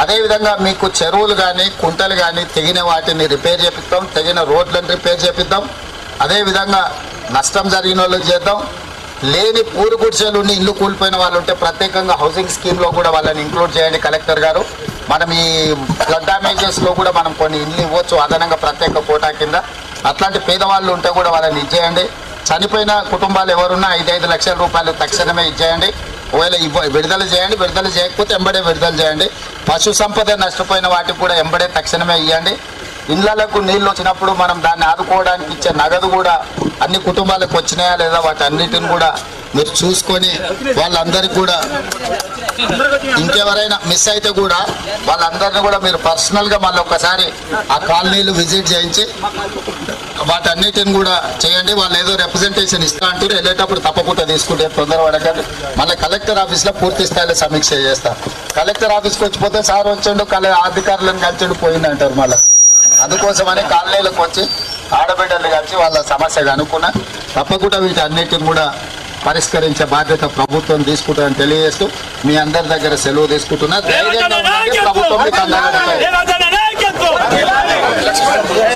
అదేవిధంగా మీకు చెరువులు కానీ కుంటలు కానీ తెగిన వాటిని రిపేర్ చేపిద్దాం, తెగిన రోడ్లను రిపేర్ చేపిద్దాం. అదేవిధంగా నష్టం జరిగిన వాళ్ళకి చేద్దాం. లేని పూరు గుడిసెలు ఉండి ఇల్లు కూలిపోయిన వాళ్ళు ఉంటే ప్రత్యేకంగా హౌసింగ్ స్కీమ్లో కూడా వాళ్ళని ఇంక్లూడ్ చేయండి కలెక్టర్ గారు. మనం ఈ ఫ్లడ్ డ్యామేజెస్లో కూడా మనం కొన్ని ఇల్లు ఇవ్వచ్చు అదనంగా ప్రత్యేక కోటా కింద. అట్లాంటి పేదవాళ్ళు ఉంటే కూడా వాళ్ళని ఇచ్చేయండి. చనిపోయిన కుటుంబాలు ఎవరున్నా 5-5 లక్షల రూపాయలు తక్షణమే ఇచ్చేయండి. ఒకవేళ విడుదల చేయండి, విడుదల చేయకపోతే ఎంబడే విడుదల చేయండి. పశు సంపద నష్టపోయిన వాటికి కూడా ఎంబడే తక్షణమే ఇవ్వండి. ఇళ్లకు నీళ్ళు వచ్చినప్పుడు మనం దాన్ని ఆదుకోవడానికి ఇచ్చే నగదు కూడా అన్ని కుటుంబాలకు వచ్చినాయా లేదా వాటి అన్నిటిని కూడా మీరు చూసుకొని వాళ్ళందరికీ కూడా ఇంకెవరైనా మిస్ అయితే కూడా వాళ్ళందరినీ కూడా మీరు పర్సనల్గా మళ్ళీ ఒకసారి ఆ కాలనీలు విజిట్ చేయించి వాటన్నిటిని కూడా చేయండి. వాళ్ళు ఏదో రిప్రజెంటేషన్ ఇస్తా అంటారు, వెళ్ళేటప్పుడు తప్పకుండా తీసుకుంటే తొందరపడకండి. మళ్ళీ కలెక్టర్ ఆఫీస్లో పూర్తి స్థాయిలో సమీక్ష చేస్తాం. కలెక్టర్ ఆఫీస్కి వచ్చిపోతే సార్ వచ్చాడు అధికారులను కలిసి పోయిందంటారు. మళ్ళీ అందుకోసమని కాలనీలకు వచ్చి ఆడబిడ్డలు కలిసి వాళ్ళ సమస్య కనుక్కున్నా తప్పకుండా వీటి అన్నిటిని కూడా పరిష్కరించే బాధ్యత ప్రభుత్వం తీసుకుంటుందని తెలియజేస్తూ మీ అందరి దగ్గర సెలవు తీసుకుంటున్నా. ధైర్యంగా ప్రభుత్వం